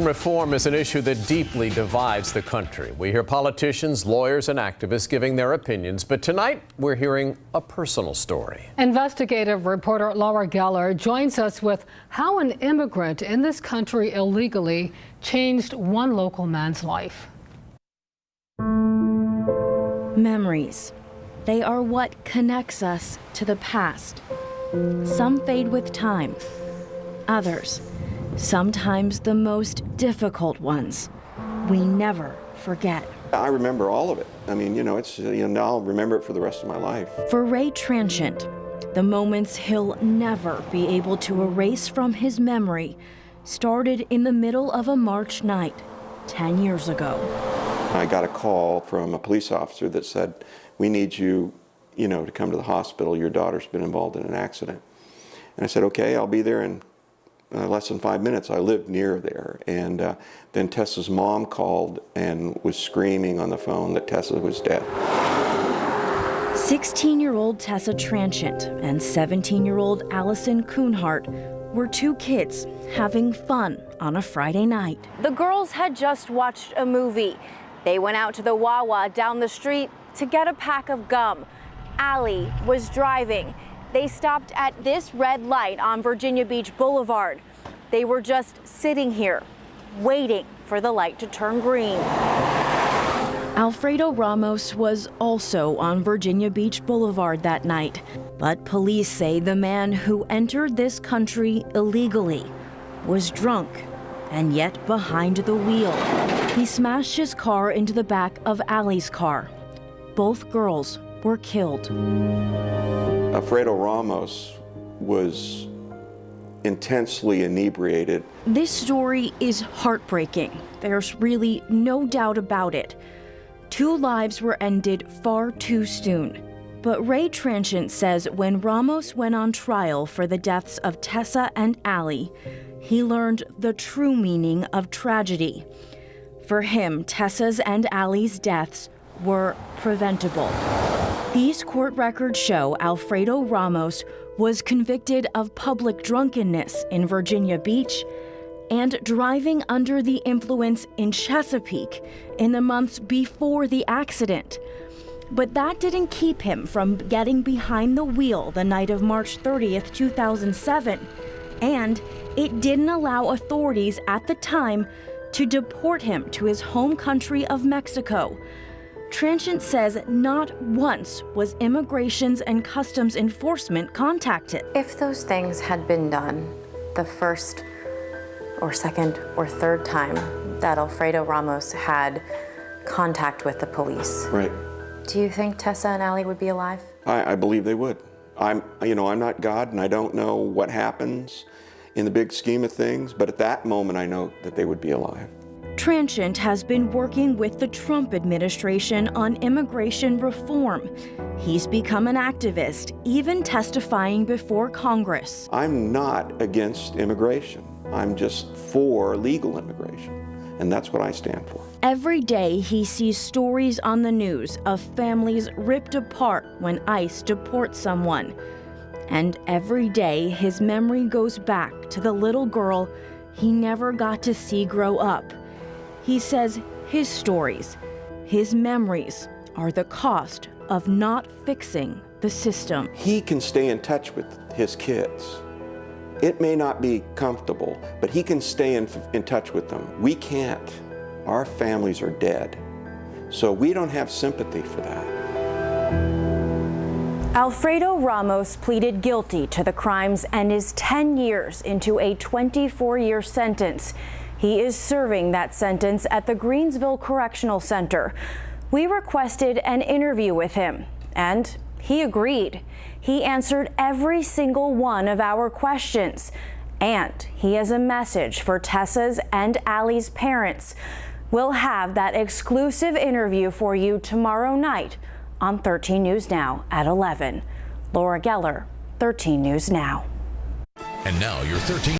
Reform is an issue that deeply divides the country. We hear politicians, lawyers, and activists giving their opinions, but tonight we're hearing a personal story. Investigative reporter Laura Geller joins us with how an immigrant in this country illegally changed one local man's life. Memories. They are what connects us to the past. Some fade with time. Others, sometimes the most difficult ones, we never forget. I remember all of it. I mean, now I'll remember it for the rest of my life. For Ray Transient, the moments he'll never be able to erase from his memory started in the middle of a March night 10 years ago. I got a call from a police officer that said, "We need you, to come to the hospital. Your daughter's been involved in an accident." And I said, "Okay, I'll be there in less than 5 minutes." I lived near there. And then Tessa's mom called and was screaming on the phone that Tessa was dead. 16-year-old Tessa Transient and 17-year-old Allison Kuhnhart were two kids having fun on a Friday night. The girls had just watched a movie. They went out to the Wawa down the street to get a pack of gum. Allie was driving. They stopped at this red light on Virginia Beach Boulevard. They were just sitting here, waiting for the light to turn green. Alfredo Ramos was also on Virginia Beach Boulevard that night, but police say the man who entered this country illegally was drunk and yet behind the wheel. He smashed his car into the back of Allie's car. Both girls were killed. Alfredo Ramos was intensely inebriated. This story is heartbreaking. There's really no doubt about it. Two lives were ended far too soon. But Ray Transient says when Ramos went on trial for the deaths of Tessa and Allie, he learned the true meaning of tragedy. For him, Tessa's and Allie's deaths were preventable. These court records show Alfredo Ramos was convicted of public drunkenness in Virginia Beach and driving under the influence in Chesapeake in the months before the accident. But that didn't keep him from getting behind the wheel the night of March 30th, 2007. And it didn't allow authorities at the time to deport him to his home country of Mexico. Transient says not once was Immigrations and Customs Enforcement contacted. If those things had been done the first or second or third time that Alfredo Ramos had contact with the police, Right. do you think Tessa and Allie would be alive? I believe they would. I'm not God, and I don't know what happens in the big scheme of things, but at that moment I know that they would be alive. Transient has been working with the Trump administration on immigration reform. He's become an activist, even testifying before Congress. I'm not against immigration. I'm just for legal immigration, and that's what I stand for. Every day he sees stories on the news of families ripped apart when ICE deports someone. And every day his memory goes back to the little girl he never got to see grow up. He says his stories, his memories, are the cost of not fixing the system. He can stay in touch with his kids. It may not be comfortable, but he can stay in touch with them. We can't. Our families are dead. So we don't have sympathy for that. Alfredo Ramos pleaded guilty to the crimes and is 10 years into a 24-year sentence. He is serving that sentence at the Greensville Correctional Center. We requested an interview with him, and he agreed. He answered every single one of our questions, and he has a message for Tessa's and Allie's parents. We'll have that exclusive interview for you tomorrow night on 13 News Now at 11. Laura Geller, 13 News Now. And now your 13